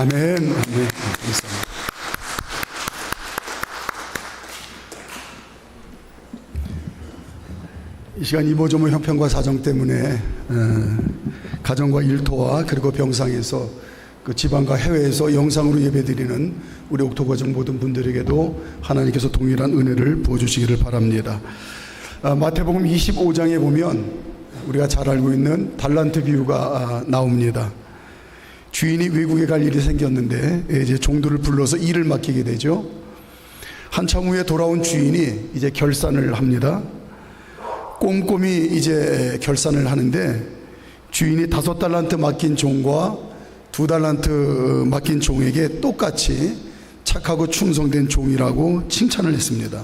아멘. 아멘. 이 시간 이모저모 형편과 사정 때문에 가정과 일터와 그리고 병상에서 그 지방과 해외에서 영상으로 예배드리는 우리 옥토과정 모든 분들에게도 하나님께서 동일한 은혜를 부어주시기를 바랍니다. 마태복음 25장에 보면 우리가 잘 알고 있는 달란트 비유가 나옵니다. 주인이 외국에 갈 일이 생겼는데 이제 종들을 불러서 일을 맡기게 되죠. 한참 후에 돌아온 주인이 이제 결산을 합니다. 꼼꼼히 이제 결산을 하는데 주인이 5달란트 맡긴 종과 2달란트 맡긴 종에게 똑같이 착하고 충성된 종이라고 칭찬을 했습니다.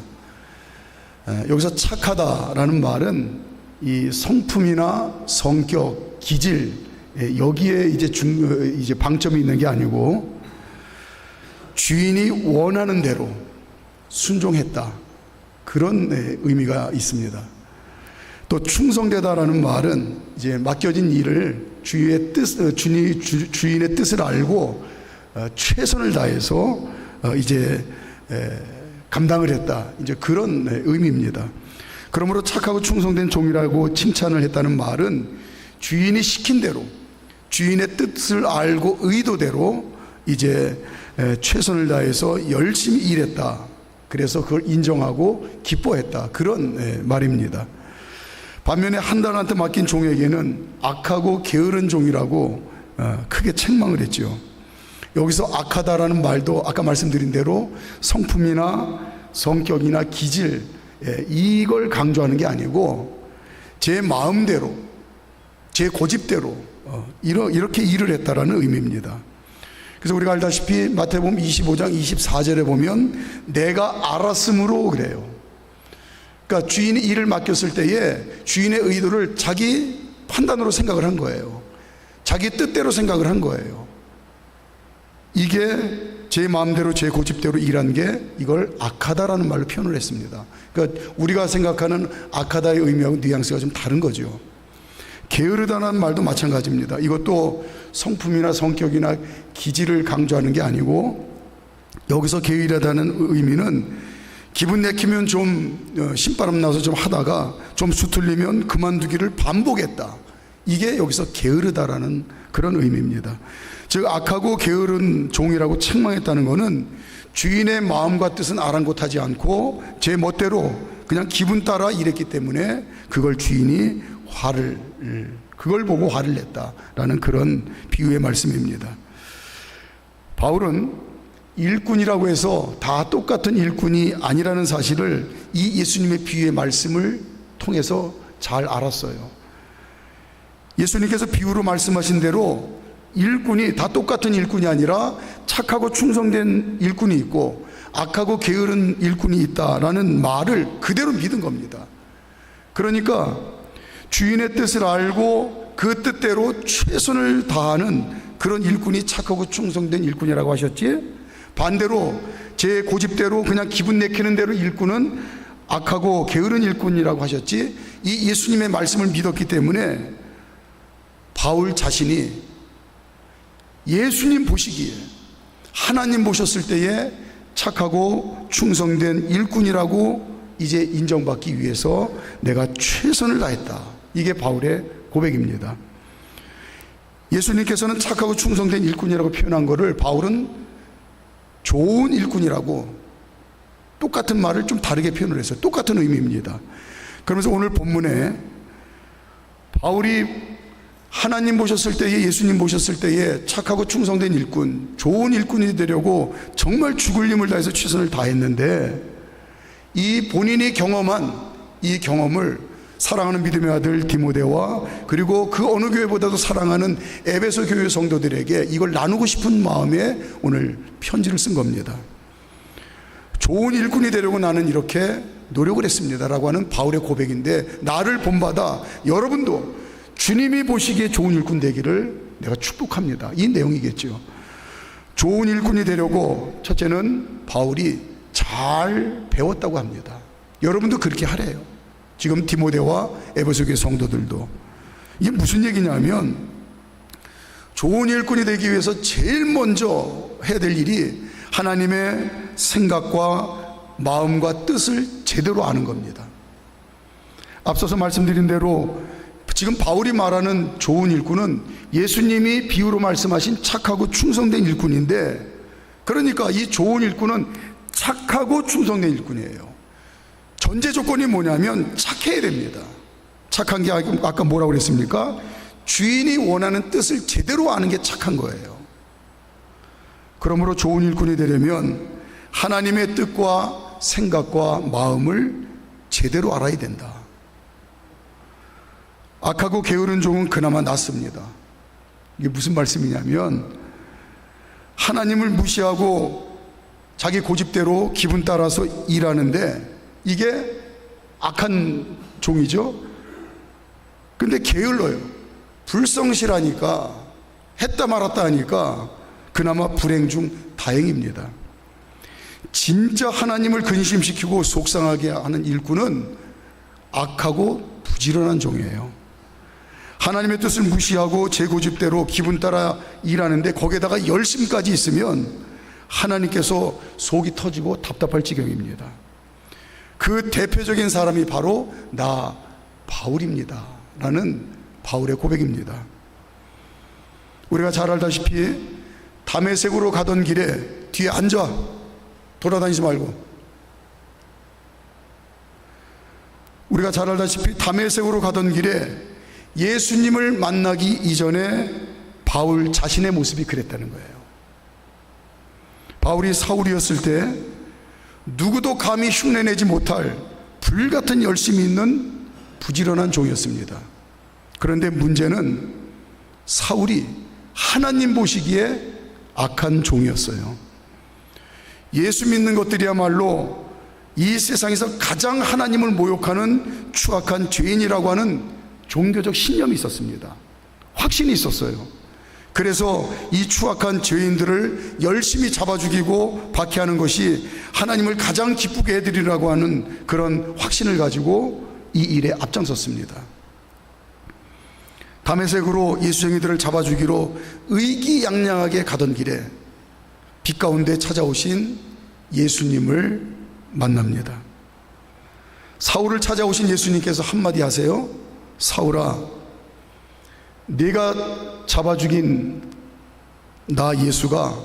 여기서 착하다라는 말은 이 성품이나 성격, 기질 여기에 이제 방점이 있는 게 아니고 주인이 원하는 대로 순종했다, 그런 의미가 있습니다. 또 충성되다라는 말은 이제 맡겨진 일을 주인의 뜻을 알고 최선을 다해서 이제 감당을 했다, 이제 그런 의미입니다. 그러므로 착하고 충성된 종이라고 칭찬을 했다는 말은 주인이 시킨 대로, 주인의 뜻을 알고 의도대로 이제 최선을 다해서 열심히 일했다, 그래서 그걸 인정하고 기뻐했다, 그런 말입니다. 반면에 한 달란트 맡긴 종에게는 악하고 게으른 종이라고 크게 책망을 했죠. 여기서 악하다라는 말도 아까 말씀드린 대로 성품이나 성격이나 기질 이걸 강조하는 게 아니고 제 마음대로, 제 고집대로 이렇게 일을 했다라는 의미입니다. 그래서 우리가 알다시피 마태복음 25장 24절에 보면 내가 알았으므로 그래요. 그러니까 주인이 일을 맡겼을 때에 주인의 의도를 자기 판단으로 생각을 한 거예요. 자기 뜻대로 생각을 한 거예요. 이게 제 마음대로 제 고집대로 일한 게 이걸 악하다라는 말로 표현을 했습니다. 그러니까 우리가 생각하는 악하다의 의미하고 뉘앙스가 좀 다른 거죠. 게으르다는 말도 마찬가지입니다. 이것도 성품이나 성격이나 기질을 강조하는 게 아니고 여기서 게으르다는 의미는 기분 내키면 좀 신바람 나서 좀 하다가 좀 수틀리면 그만두기를 반복했다, 이게 여기서 게으르다라는 그런 의미입니다. 즉 악하고 게으른 종이라고 책망했다는 것은 주인의 마음과 뜻은 아랑곳하지 않고 제 멋대로 그냥 기분 따라 일했기 때문에 그걸 주인이 그걸 보고 화를 냈다라는 그런 비유의 말씀입니다. 바울은 일꾼이라고 해서 다 똑같은 일꾼이 아니라는 사실을 이 예수님의 비유의 말씀을 통해서 잘 알았어요. 예수님께서 비유로 말씀하신 대로 일꾼이 다 똑같은 일꾼이 아니라 착하고 충성된 일꾼이 있고 악하고 게으른 일꾼이 있다라는 말을 그대로 믿은 겁니다. 그러니까 주인의 뜻을 알고 그 뜻대로 최선을 다하는 그런 일꾼이 착하고 충성된 일꾼이라고 하셨지, 반대로 제 고집대로 그냥 기분 내키는 대로 일꾼은 악하고 게으른 일꾼이라고 하셨지, 이 예수님의 말씀을 믿었기 때문에 바울 자신이 예수님 보시기에, 하나님 보셨을 때에 착하고 충성된 일꾼이라고 이제 인정받기 위해서 내가 최선을 다했다. 이게 바울의 고백입니다. 예수님께서는 착하고 충성된 일꾼이라고 표현한 것을 바울은 좋은 일꾼이라고 똑같은 말을 좀 다르게 표현을 했어요. 똑같은 의미입니다. 그러면서 오늘 본문에 바울이 하나님 보셨을 때에, 예수님 보셨을 때에 착하고 충성된 일꾼, 좋은 일꾼이 되려고 정말 죽을 힘을 다해서 최선을 다했는데, 이 본인이 경험한 이 경험을 사랑하는 믿음의 아들 디모데와 그리고 그 어느 교회보다도 사랑하는 에베소 교회 성도들에게 이걸 나누고 싶은 마음에 오늘 편지를 쓴 겁니다. 좋은 일꾼이 되려고 나는 이렇게 노력을 했습니다 라고 하는 바울의 고백인데, 나를 본받아 여러분도 주님이 보시기에 좋은 일꾼 되기를 내가 축복합니다. 이 내용이겠죠. 좋은 일꾼이 되려고 첫째는 바울이 잘 배웠다고 합니다. 여러분도 그렇게 하래요. 지금 디모데와 에베소 교회 성도들도. 이게 무슨 얘기냐면, 좋은 일꾼이 되기 위해서 제일 먼저 해야 될 일이 하나님의 생각과 마음과 뜻을 제대로 아는 겁니다. 앞서서 말씀드린 대로 지금 바울이 말하는 좋은 일꾼은 예수님이 비유로 말씀하신 착하고 충성된 일꾼인데, 그러니까 이 좋은 일꾼은 착하고 충성된 일꾼이에요. 전제 조건이 뭐냐면 착해야 됩니다. 착한 게 아까 뭐라고 그랬습니까? 주인이 원하는 뜻을 제대로 아는 게 착한 거예요. 그러므로 좋은 일꾼이 되려면 하나님의 뜻과 생각과 마음을 제대로 알아야 된다. 악하고 게으른 종은 그나마 낫습니다. 이게 무슨 말씀이냐면, 하나님을 무시하고 자기 고집대로 기분 따라서 일하는데 이게 악한 종이죠. 근데 게을러요. 불성실하니까, 했다 말았다 하니까 그나마 불행 중 다행입니다. 진짜 하나님을 근심시키고 속상하게 하는 일꾼은 악하고 부지런한 종이에요. 하나님의 뜻을 무시하고 제 고집대로 기분 따라 일하는데 거기에다가 열심까지 있으면 하나님께서 속이 터지고 답답할 지경입니다. 그 대표적인 사람이 바로 나 바울입니다 라는 바울의 고백입니다. 우리가 잘 알다시피 다메섹으로 가던 길에 뒤에 앉아, 돌아다니지 말고. 우리가 잘 알다시피 다메섹으로 가던 길에 예수님을 만나기 이전에 바울 자신의 모습이 그랬다는 거예요. 바울이 사울이었을 때 누구도 감히 흉내내지 못할 불같은 열심이 있는 부지런한 종이었습니다. 그런데 문제는 사울이 하나님 보시기에 악한 종이었어요. 예수 믿는 것들이야말로 이 세상에서 가장 하나님을 모욕하는 추악한 죄인이라고 하는 종교적 신념이 있었습니다. 확신이 있었어요. 그래서 이 추악한 죄인들을 열심히 잡아 죽이고 박해하는 것이 하나님을 가장 기쁘게 해드리라고 하는 그런 확신을 가지고 이 일에 앞장섰습니다. 다메섹으로 예수쟁이들을 잡아 죽이러 의기양양하게 가던 길에 빛 가운데 찾아오신 예수님을 만납니다. 사울을 찾아오신 예수님께서 한마디 하세요. 사울아, 네가 잡아 죽인 나 예수가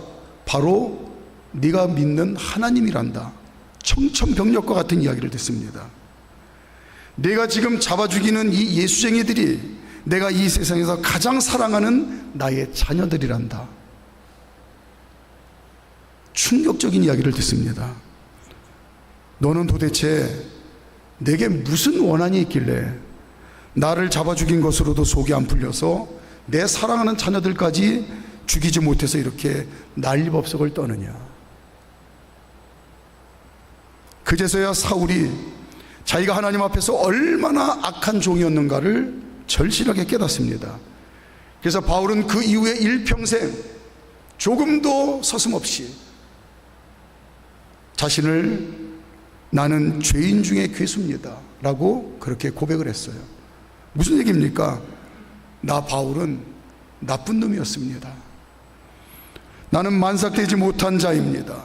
바로 네가 믿는 하나님이란다. 청천벽력과 같은 이야기를 듣습니다. 내가 지금 잡아 죽이는 이 예수쟁이들이 내가 이 세상에서 가장 사랑하는 나의 자녀들이란다. 충격적인 이야기를 듣습니다. 너는 도대체 내게 무슨 원한이 있길래 나를 잡아 죽인 것으로도 속이 안 풀려서 내 사랑하는 자녀들까지 죽이지 못해서 이렇게 난리법석을 떠느냐. 그제서야 사울이 자기가 하나님 앞에서 얼마나 악한 종이었는가를 절실하게 깨닫습니다. 그래서 바울은 그 이후에 일평생 조금도 서슴없이 자신을 나는 죄인 중에 괴수입니다 라고 그렇게 고백을 했어요. 무슨 얘기입니까? 나 바울은 나쁜 놈이었습니다. 나는 만삭되지 못한 자입니다.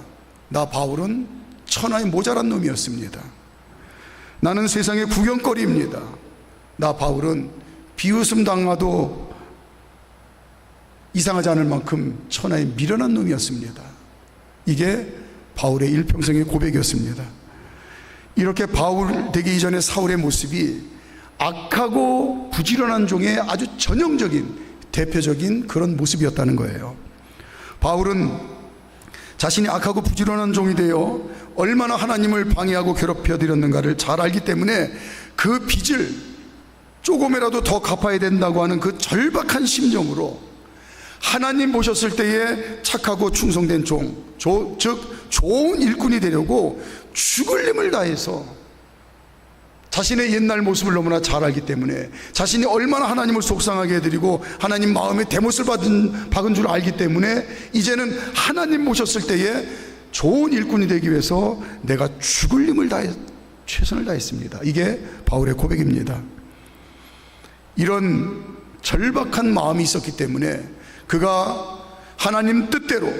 나 바울은 천하에 모자란 놈이었습니다. 나는 세상의 구경거리입니다. 나 바울은 비웃음 당하도 이상하지 않을 만큼 천하에 미련한 놈이었습니다. 이게 바울의 일평생의 고백이었습니다. 이렇게 바울 되기 이전의 사울의 모습이 악하고 부지런한 종의 아주 전형적인 대표적인 그런 모습이었다는 거예요. 바울은 자신이 악하고 부지런한 종이 되어 얼마나 하나님을 방해하고 괴롭혀 드렸는가를 잘 알기 때문에 그 빚을 조금이라도 더 갚아야 된다고 하는 그 절박한 심정으로 하나님 보셨을 때에 착하고 충성된 종, 즉 좋은 일꾼이 되려고 죽을 힘을 다해서 자신의 옛날 모습을 너무나 잘 알기 때문에, 자신이 얼마나 하나님을 속상하게 해드리고 하나님 마음에 대못을 박은 줄 알기 때문에 이제는 하나님 모셨을 때에 좋은 일꾼이 되기 위해서 내가 죽을 힘을 다해 최선을 다했습니다. 이게 바울의 고백입니다. 이런 절박한 마음이 있었기 때문에 그가 하나님 뜻대로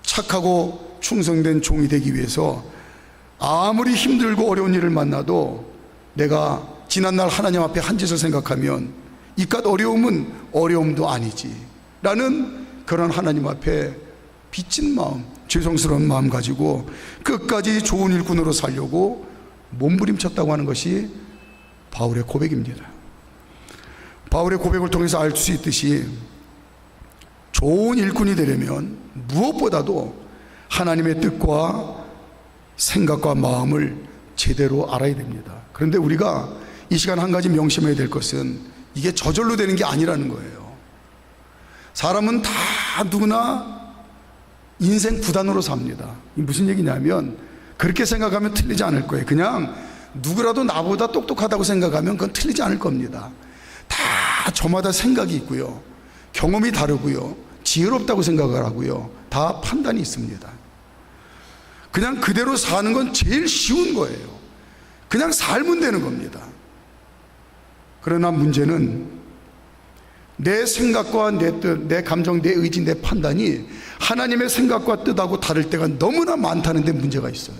착하고 충성된 종이 되기 위해서 아무리 힘들고 어려운 일을 만나도 내가 지난날 하나님 앞에 한 짓을 생각하면 이깟 어려움은 어려움도 아니지 라는 그런 하나님 앞에 빚진 마음, 죄송스러운 마음 가지고 끝까지 좋은 일꾼으로 살려고 몸부림쳤다고 하는 것이 바울의 고백입니다. 바울의 고백을 통해서 알 수 있듯이 좋은 일꾼이 되려면 무엇보다도 하나님의 뜻과 생각과 마음을 제대로 알아야 됩니다. 그런데 우리가 이 시간 한 가지 명심해야 될 것은 이게 저절로 되는 게 아니라는 거예요. 사람은 다 누구나 인생 구단으로 삽니다. 무슨 얘기냐면 그렇게 생각하면 틀리지 않을 거예요. 그냥 누구라도 나보다 똑똑하다고 생각하면 그건 틀리지 않을 겁니다. 다 저마다 생각이 있고요, 경험이 다르고요, 지혜롭다고 생각을 하고요, 다 판단이 있습니다. 그냥 그대로 사는 건 제일 쉬운 거예요. 그냥 살면 되는 겁니다. 그러나 문제는 내 생각과 내 뜻, 내 감정, 내 의지, 내 판단이 하나님의 생각과 뜻하고 다를 때가 너무나 많다는 데 문제가 있어요.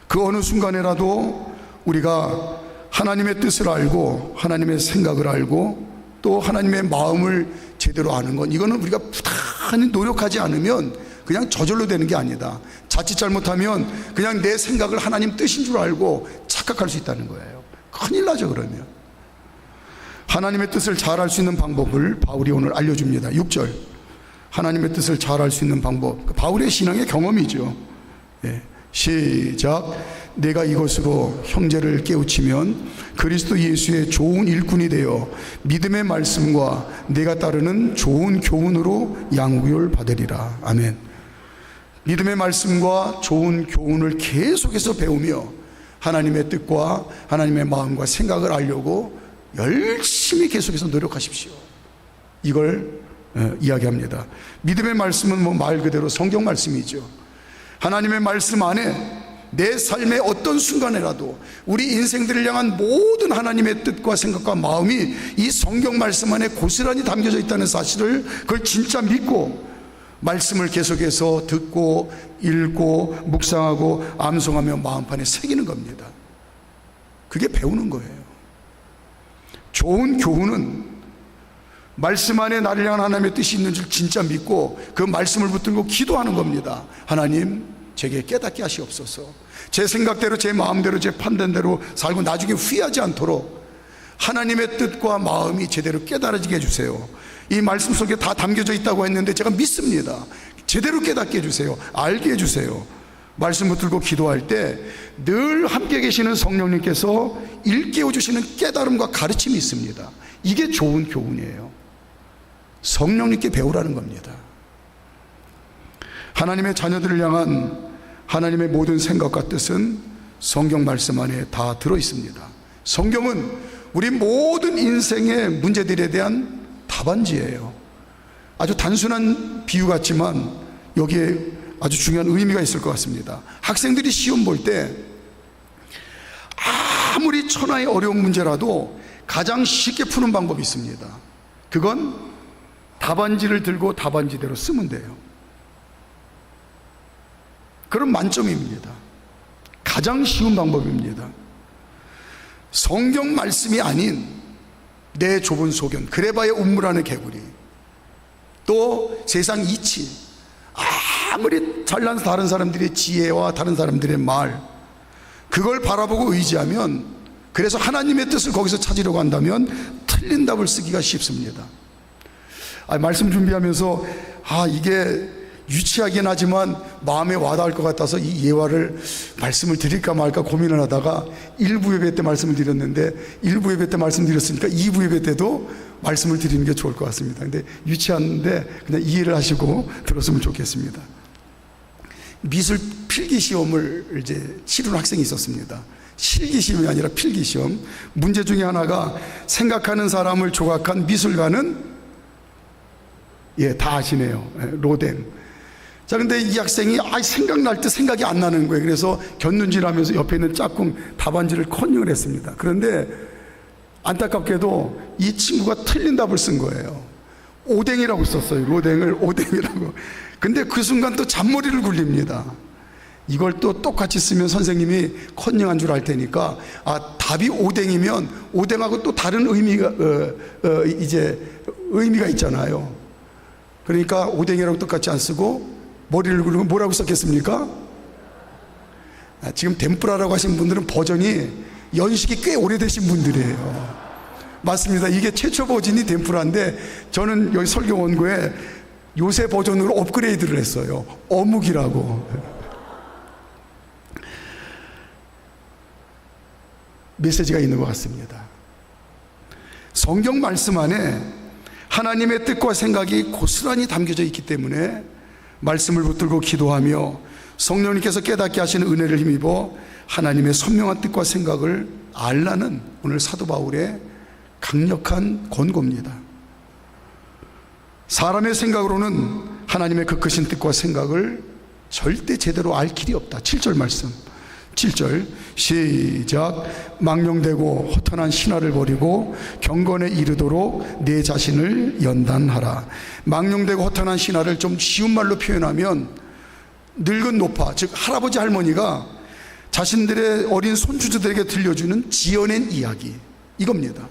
그 어느 순간에라도 우리가 하나님의 뜻을 알고 하나님의 생각을 알고 또 하나님의 마음을 제대로 아는 건, 이거는 우리가 부단히 노력하지 않으면 그냥 저절로 되는 게 아니다. 자칫 잘못하면 그냥 내 생각을 하나님 뜻인 줄 알고 착각할 수 있다는 거예요. 큰일 나죠. 그러면 하나님의 뜻을 잘 알 수 있는 방법을 바울이 오늘 알려줍니다. 6절, 하나님의 뜻을 잘 알 수 있는 방법, 바울의 신앙의 경험이죠. 시작. 내가 이것으로 형제를 깨우치면 그리스도 예수의 좋은 일꾼이 되어 믿음의 말씀과 내가 따르는 좋은 교훈으로 양육을 받으리라. 아멘. 믿음의 말씀과 좋은 교훈을 계속해서 배우며 하나님의 뜻과 하나님의 마음과 생각을 알려고 열심히 계속해서 노력하십시오. 이걸 이야기합니다. 믿음의 말씀은 뭐 말 그대로 성경 말씀이죠. 하나님의 말씀 안에 내 삶의 어떤 순간에라도 우리 인생들을 향한 모든 하나님의 뜻과 생각과 마음이 이 성경 말씀 안에 고스란히 담겨져 있다는 사실을, 그걸 진짜 믿고 말씀을 계속해서 듣고 읽고 묵상하고 암송하며 마음판에 새기는 겁니다. 그게 배우는 거예요. 좋은 교훈은 말씀 안에 나를 향한 하나님의 뜻이 있는 줄 진짜 믿고 그 말씀을 붙들고 기도하는 겁니다. 하나님, 제게 깨닫게 하시옵소서. 제 생각대로, 제 마음대로, 제 판단대로 살고 나중에 후회하지 않도록 하나님의 뜻과 마음이 제대로 깨달아지게 해주세요. 이 말씀 속에 다 담겨져 있다고 했는데 제가 믿습니다. 제대로 깨닫게 해주세요. 알게 해주세요. 말씀 붙들고 기도할 때 늘 함께 계시는 성령님께서 일깨워 주시는 깨달음과 가르침이 있습니다. 이게 좋은 교훈이에요. 성령님께 배우라는 겁니다. 하나님의 자녀들을 향한 하나님의 모든 생각과 뜻은 성경 말씀 안에 다 들어있습니다. 성경은 우리 모든 인생의 문제들에 대한 답안지예요. 아주 단순한 비유 같지만 여기에 아주 중요한 의미가 있을 것 같습니다. 학생들이 시험 볼 때 아무리 천하의 어려운 문제라도 가장 쉽게 푸는 방법이 있습니다. 그건 답안지를 들고 답안지대로 쓰면 돼요. 그럼 만점입니다. 가장 쉬운 방법입니다. 성경 말씀이 아닌 내 좁은 소견, 그래봐야 운물 안의 개구리, 또 세상 이치, 아무리 잘난 다른 사람들의 지혜와 다른 사람들의 말, 그걸 바라보고 의지하면, 그래서 하나님의 뜻을 거기서 찾으려고 한다면 틀린 답을 쓰기가 쉽습니다. 말씀 준비하면서 이게 유치하긴 하지만 마음에 와닿을 것 같아서 이 예화를 말씀을 드릴까 말까 고민을 하다가 1부 예배 때 말씀을 드렸는데, 1부 예배 때 말씀드렸으니까 2부 예배 때도 말씀을 드리는 게 좋을 것 같습니다. 근데 유치한데 그냥 이해를 하시고 들었으면 좋겠습니다. 미술 필기 시험을 이제 치르는 학생이 있었습니다. 실기 시험이 아니라 필기 시험. 문제 중에 하나가 생각하는 사람을 조각한 미술가는, 다 아시네요. 로댕. 자, 근데 이 학생이 생각날 때 생각이 안 나는 거예요. 그래서 곁눈질하면서 옆에 있는 짝꿍 답안지를 컨닝을 했습니다. 그런데 안타깝게도 이 친구가 틀린 답을 쓴 거예요. 오뎅이라고 썼어요. 로댕을 오뎅이라고. 근데 그 순간 또 잔머리를 굴립니다. 이걸 또 똑같이 쓰면 선생님이 컨닝한 줄 알 테니까, 답이 오뎅이면 오뎅하고 또 다른 의미가 의미가 있잖아요. 그러니까 오뎅이라고 똑같이 안 쓰고 머리를 굴리고 뭐라고 썼겠습니까? 지금 덴뿌라라고 하신 분들은 버전이 연식이 꽤 오래되신 분들이에요. 맞습니다. 이게 최초 버전이 덴뿌라인데, 저는 여기 설교 원고에 요새 버전으로 업그레이드를 했어요. 어묵이라고. 메시지가 있는 것 같습니다. 성경 말씀 안에 하나님의 뜻과 생각이 고스란히 담겨져 있기 때문에 말씀을 붙들고 기도하며 성령님께서 깨닫게 하시는 은혜를 힘입어 하나님의 선명한 뜻과 생각을 알라는 오늘 사도 바울의 강력한 권고입니다. 사람의 생각으로는 하나님의 그 크신 뜻과 생각을 절대 제대로 알 길이 없다. 7절 말씀, 7절 시작. 망령되고 허탄한 신화를 버리고 경건에 이르도록 내 자신을 연단하라. 망령되고 허탄한 신화를 좀 쉬운 말로 표현하면 늙은 노파, 즉 할아버지 할머니가 자신들의 어린 손주들에게 들려주는 지어낸 이야기, 이겁니다.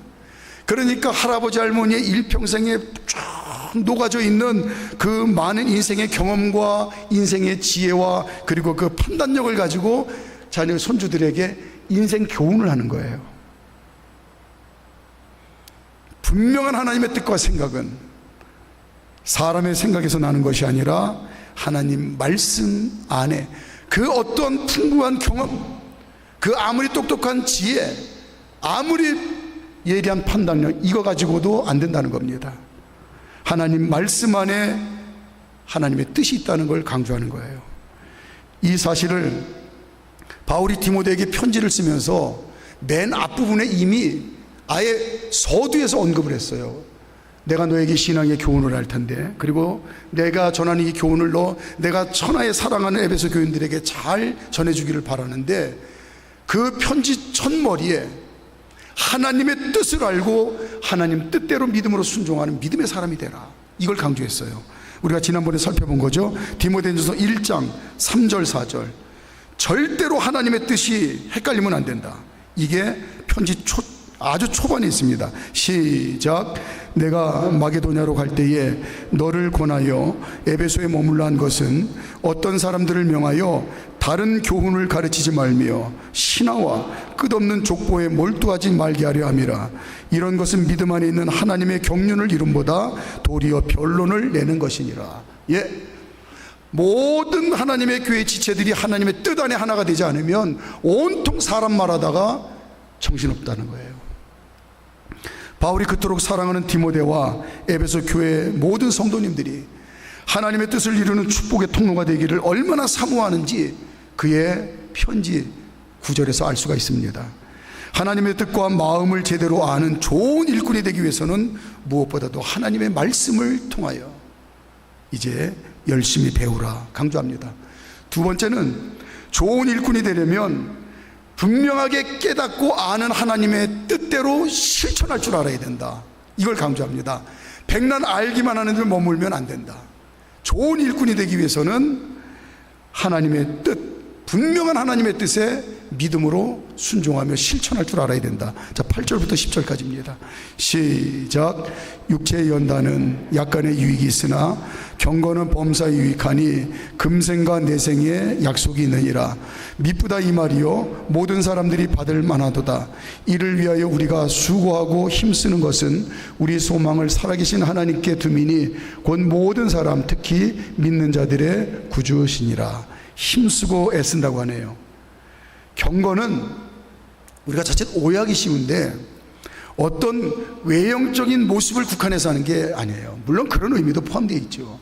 그러니까 할아버지 할머니의 일평생에 쫙 녹아져 있는 그 많은 인생의 경험과 인생의 지혜와 그리고 그 판단력을 가지고 자녀 손주들에게 인생 교훈을 하는 거예요. 분명한 하나님의 뜻과 생각은 사람의 생각에서 나는 것이 아니라 하나님 말씀 안에 그 어떤 풍부한 경험, 그 아무리 똑똑한 지혜, 아무리 예리한 판단력, 이거 가지고도 안 된다는 겁니다. 하나님 말씀 안에 하나님의 뜻이 있다는 걸 강조하는 거예요. 이 사실을 바울이 디모데에게 편지를 쓰면서 맨 앞부분에 이미 아예 서두에서 언급을 했어요. 내가 너에게 신앙의 교훈을 할 텐데, 그리고 내가 전하는 이 교훈을 내가 천하에 사랑하는 에베소 교인들에게 잘 전해주기를 바라는데, 그 편지 첫머리에 하나님의 뜻을 알고 하나님 뜻대로 믿음으로 순종하는 믿음의 사람이 되라, 이걸 강조했어요. 우리가 지난번에 살펴본 거죠. 디모데전서 1장 3절 4절. 절대로 하나님의 뜻이 헷갈리면 안 된다. 이게 편지 아주 초반에 있습니다. 시작. 내가 마게도냐로 갈 때에 너를 권하여 에베소에 머물러 한 것은 어떤 사람들을 명하여 다른 교훈을 가르치지 말며 신화와 끝없는 족보에 몰두하지 말게 하려 함이라. 이런 것은 믿음 안에 있는 하나님의 경륜을 이름보다 도리어 변론을 내는 것이니라. 모든 하나님의 교회 지체들이 하나님의 뜻 안에 하나가 되지 않으면 온통 사람 말하다가 정신없다는 거예요. 바울이 그토록 사랑하는 디모데와 에베소 교회 모든 성도님들이 하나님의 뜻을 이루는 축복의 통로가 되기를 얼마나 사모하는지 그의 편지 9절에서 알 수가 있습니다. 하나님의 뜻과 마음을 제대로 아는 좋은 일꾼이 되기 위해서는 무엇보다도 하나님의 말씀을 통하여 이제 열심히 배우라 강조합니다. 두 번째는 좋은 일꾼이 되려면 분명하게 깨닫고 아는 하나님의 뜻대로 실천할 줄 알아야 된다. 이걸 강조합니다. 백날 알기만 하는 데 머물면 안 된다. 좋은 일꾼이 되기 위해서는 하나님의 뜻, 분명한 하나님의 뜻에 믿음으로 순종하며 실천할 줄 알아야 된다. 자, 8절부터 10절까지입니다. 시작. 육체의 연단은 약간의 유익이 있으나 경건은 범사에 유익하니 금생과 내생에 약속이 있느니라. 미쁘다 이 말이요 모든 사람들이 받을 만하도다. 이를 위하여 우리가 수고하고 힘쓰는 것은 우리 소망을 살아계신 하나님께 두미니 곧 모든 사람 특히 믿는 자들의 구주시니라. 힘쓰고 애쓴다고 하네요. 경건은 우리가 자칫 오해하기 쉬운데 어떤 외형적인 모습을 국한해서 하는 게 아니에요. 물론 그런 의미도 포함되어 있죠.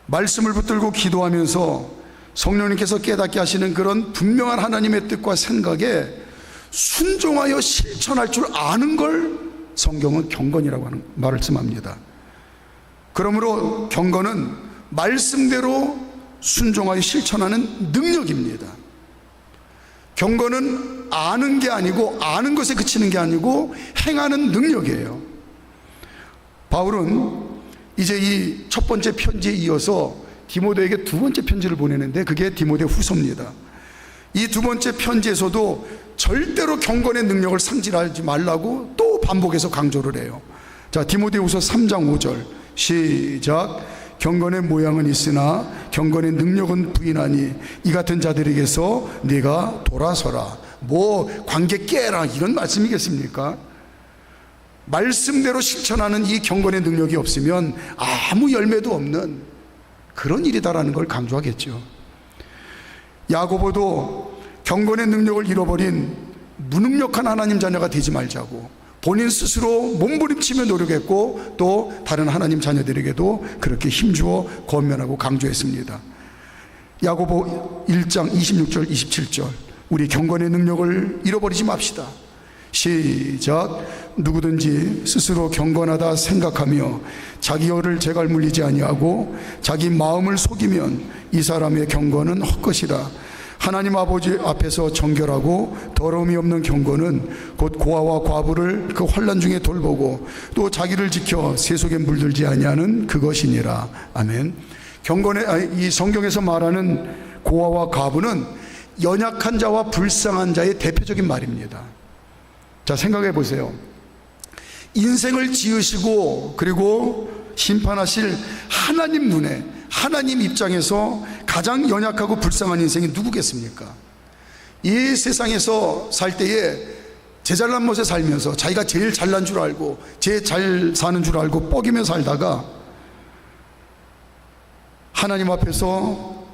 말씀을 붙들고 기도하면서 성령님께서 깨닫게 하시는 그런 분명한 하나님의 뜻과 생각에 순종하여 실천할 줄 아는 걸 성경은 경건이라고 하는 말씀합니다. 그러므로 경건은 말씀대로 순종하여 실천하는 능력입니다. 경건은 아는 게 아니고 아는 것에 그치는 게 아니고 행하는 능력이에요. 바울은 이제 이 첫 번째 편지에 이어서 디모데에게 두 번째 편지를 보내는데 그게 디모데 후서입니다. 이 두 번째 편지에서도 절대로 경건의 능력을 상실하지 말라고 또 반복해서 강조를 해요. 자, 디모데 후서 3장 5절 시작. 경건의 모양은 있으나 경건의 능력은 부인하니 이 같은 자들에게서 네가 돌아서라. 뭐 관계 깨라 이런 말씀이겠습니까? 말씀대로 실천하는 이 경건의 능력이 없으면 아무 열매도 없는 그런 일이다라는 걸 강조하겠죠. 야고보도 경건의 능력을 잃어버린 무능력한 하나님 자녀가 되지 말자고 본인 스스로 몸부림치며 노력했고 또 다른 하나님 자녀들에게도 그렇게 힘주어 권면하고 강조했습니다. 야고보 1장 26절 27절 우리 경건의 능력을 잃어버리지 맙시다. 시작. 누구든지 스스로 경건하다 생각하며 자기 혀를 제갈 물리지 아니하고 자기 마음을 속이면 이 사람의 경건은 헛것이라. 하나님 아버지 앞에서 정결하고 더러움이 없는 경건은 곧 고아와 과부를 그 환난 중에 돌보고 또 자기를 지켜 세속에 물들지 아니하는 그것이니라. 아멘. 이 성경에서 말하는 고아와 과부는 연약한 자와 불쌍한 자의 대표적인 말입니다. 자, 생각해 보세요. 인생을 지으시고 그리고 심판하실 하나님 눈에, 하나님 입장에서 가장 연약하고 불쌍한 인생이 누구겠습니까? 이 세상에서 살 때에 제 잘난 멋에 살면서 자기가 제일 잘난 줄 알고 제일 잘 사는 줄 알고 뻐기며 살다가 하나님 앞에서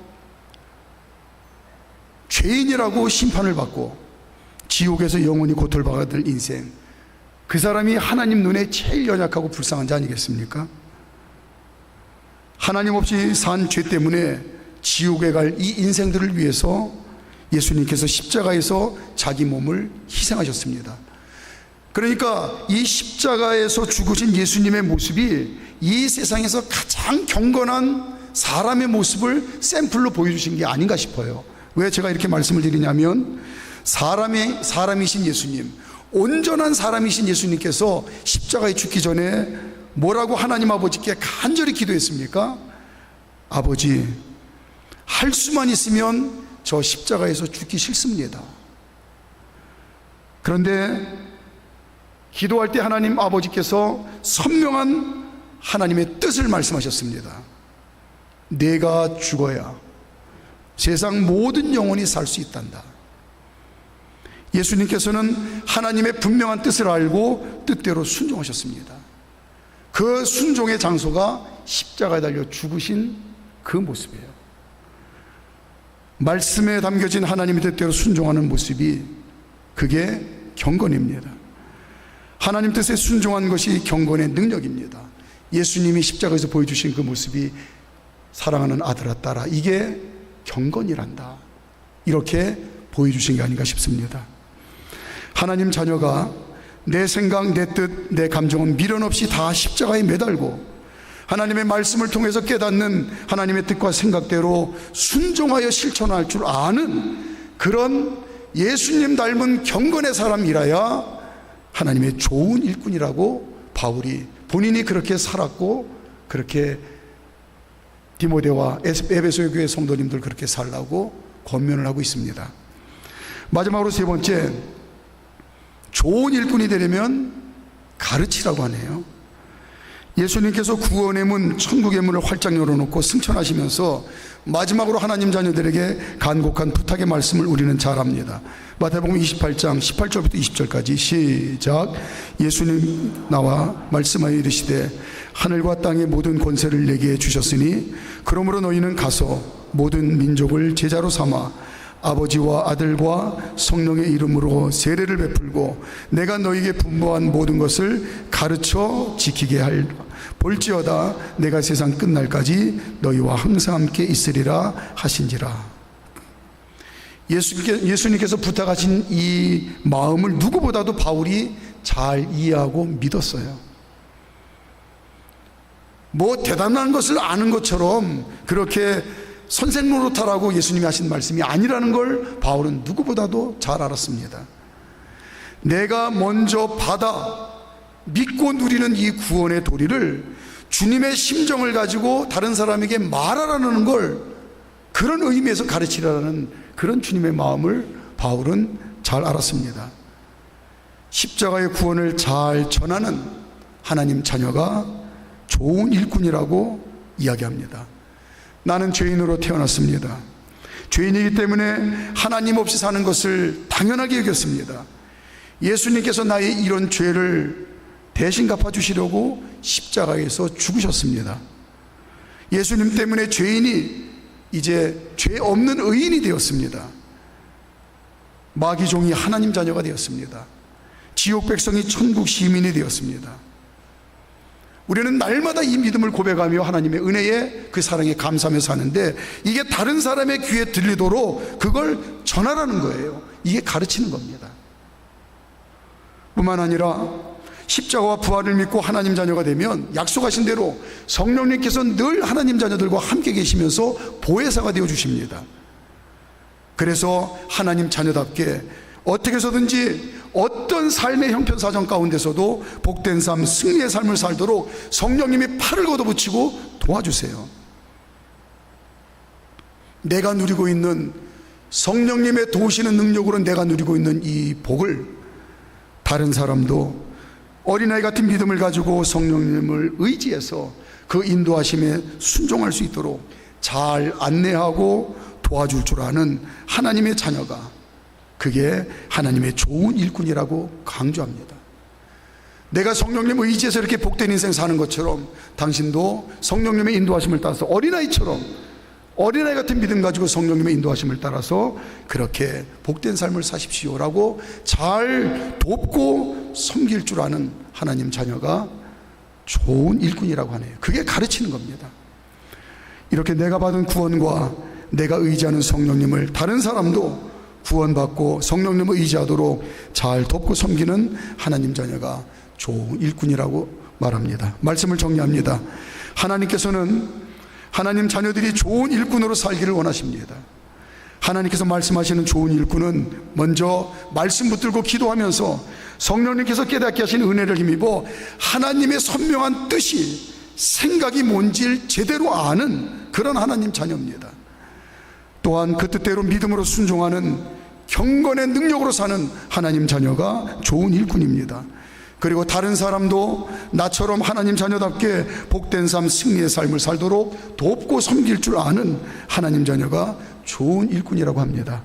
죄인이라고 심판을 받고 지옥에서 영원히 고통받을 인생, 그 사람이 하나님 눈에 제일 연약하고 불쌍한 자 아니겠습니까? 하나님 없이 산 죄 때문에 지옥에 갈 이 인생들을 위해서 예수님께서 십자가에서 자기 몸을 희생하셨습니다. 그러니까 이 십자가에서 죽으신 예수님의 모습이 이 세상에서 가장 경건한 사람의 모습을 샘플로 보여주신 게 아닌가 싶어요. 왜 제가 이렇게 말씀을 드리냐면 사람이신 예수님, 온전한 사람이신 예수님께서 십자가에 죽기 전에 뭐라고 하나님 아버지께 간절히 기도했습니까? 아버지, 할 수만 있으면 저 십자가에서 죽기 싫습니다. 그런데 기도할 때 하나님 아버지께서 선명한 하나님의 뜻을 말씀하셨습니다. 내가 죽어야 세상 모든 영혼이 살 수 있단다. 예수님께서는 하나님의 분명한 뜻을 알고 뜻대로 순종하셨습니다. 그 순종의 장소가 십자가에 달려 죽으신 그 모습이에요. 말씀에 담겨진 하나님의 뜻대로 순종하는 모습이 그게 경건입니다. 하나님 뜻에 순종한 것이 경건의 능력입니다. 예수님이 십자가에서 보여주신 그 모습이 사랑하는 아들아 딸아, 이게 경건이란다, 이렇게 보여주신 게 아닌가 싶습니다. 하나님 자녀가 내 생각, 내 뜻, 내 감정은 미련 없이 다 십자가에 매달고 하나님의 말씀을 통해서 깨닫는 하나님의 뜻과 생각대로 순종하여 실천할 줄 아는 그런 예수님 닮은 경건의 사람이라야 하나님의 좋은 일꾼이라고 바울이 본인이 그렇게 살았고, 그렇게 디모데와 에베소 교회 성도님들 그렇게 살라고 권면을 하고 있습니다. 마지막으로 세 번째, 좋은 일꾼이 되려면 가르치라고 하네요. 예수님께서 구원의 문, 천국의 문을 활짝 열어놓고 승천하시면서 마지막으로 하나님 자녀들에게 간곡한 부탁의 말씀을 우리는 잘 압니다. 마태복음 28장 18절부터 20절까지 시작. 예수님 나와 말씀하여 이르시되 하늘과 땅의 모든 권세를 내게 주셨으니 그러므로 너희는 가서 모든 민족을 제자로 삼아 아버지와 아들과 성령의 이름으로 세례를 베풀고 내가 너희에게 분부한 모든 것을 가르쳐 지키게 할 볼지어다 내가 세상 끝날까지 너희와 항상 함께 있으리라 하신지라. 예수님께서 부탁하신 이 마음을 누구보다도 바울이 잘 이해하고 믿었어요. 뭐 대단한 것을 아는 것처럼 그렇게 선생 노릇하라고 예수님이 하신 말씀이 아니라는 걸 바울은 누구보다도 잘 알았습니다. 내가 먼저 받아 믿고 누리는 이 구원의 도리를 주님의 심정을 가지고 다른 사람에게 말하라는 걸, 그런 의미에서 가르치라는 그런 주님의 마음을 바울은 잘 알았습니다. 십자가의 구원을 잘 전하는 하나님 자녀가 좋은 일꾼이라고 이야기합니다. 나는 죄인으로 태어났습니다. 죄인이기 때문에 하나님 없이 사는 것을 당연하게 여겼습니다. 예수님께서 나의 이런 죄를 대신 갚아주시려고 십자가에서 죽으셨습니다. 예수님 때문에 죄인이 이제 죄 없는 의인이 되었습니다. 마귀 종이 하나님 자녀가 되었습니다. 지옥 백성이 천국 시민이 되었습니다. 우리는 날마다 이 믿음을 고백하며 하나님의 은혜에 그 사랑에 감사하며 사는데, 이게 다른 사람의 귀에 들리도록 그걸 전하라는 거예요. 이게 가르치는 겁니다. 뿐만 아니라 십자가와 부활을 믿고 하나님 자녀가 되면 약속하신 대로 성령님께서 늘 하나님 자녀들과 함께 계시면서 보혜사가 되어 주십니다. 그래서 하나님 자녀답게 어떻게 해서든지 어떤 삶의 형편사정 가운데서도 복된 삶, 승리의 삶을 살도록 성령님이 팔을 걷어붙이고 도와주세요. 내가 누리고 있는 성령님의 도우시는 능력으로 내가 누리고 있는 이 복을 다른 사람도 어린아이 같은 믿음을 가지고 성령님을 의지해서 그 인도하심에 순종할 수 있도록 잘 안내하고 도와줄 줄 아는 하나님의 자녀가, 그게 하나님의 좋은 일꾼이라고 강조합니다. 내가 성령님을 의지해서 이렇게 복된 인생 사는 것처럼 당신도 성령님의 인도하심을 따라서 어린아이처럼, 어린아이 같은 믿음 가지고 성령님의 인도하심을 따라서 그렇게 복된 삶을 사십시오라고 잘 돕고 섬길 줄 아는 하나님 자녀가 좋은 일꾼이라고 하네요. 그게 가르치는 겁니다. 이렇게 내가 받은 구원과 내가 의지하는 성령님을 다른 사람도 구원받고 성령님을 의지하도록 잘 돕고 섬기는 하나님 자녀가 좋은 일꾼이라고 말합니다. 말씀을 정리합니다. 하나님께서는 하나님 자녀들이 좋은 일꾼으로 살기를 원하십니다. 하나님께서 말씀하시는 좋은 일꾼은 먼저 말씀 붙들고 기도하면서 성령님께서 깨닫게 하신 은혜를 힘입어 하나님의 선명한 뜻이, 생각이 뭔지를 제대로 아는 그런 하나님 자녀입니다. 또한 그 뜻대로 믿음으로 순종하는 경건의 능력으로 사는 하나님 자녀가 좋은 일꾼입니다. 그리고 다른 사람도 나처럼 하나님 자녀답게 복된 삶, 승리의 삶을 살도록 돕고 섬길 줄 아는 하나님 자녀가 좋은 일꾼이라고 합니다.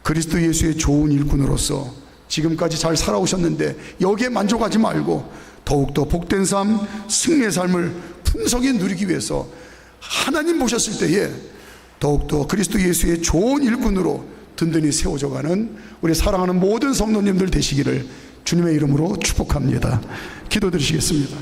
그리스도 예수의 좋은 일꾼으로서 지금까지 잘 살아오셨는데 여기에 만족하지 말고 더욱더 복된 삶, 승리의 삶을 풍성히 누리기 위해서 하나님 보셨을 때에 더욱더 그리스도 예수의 좋은 일꾼으로 든든히 세워져가는 우리 사랑하는 모든 성도님들 되시기를 주님의 이름으로 축복합니다. 기도드리시겠습니다.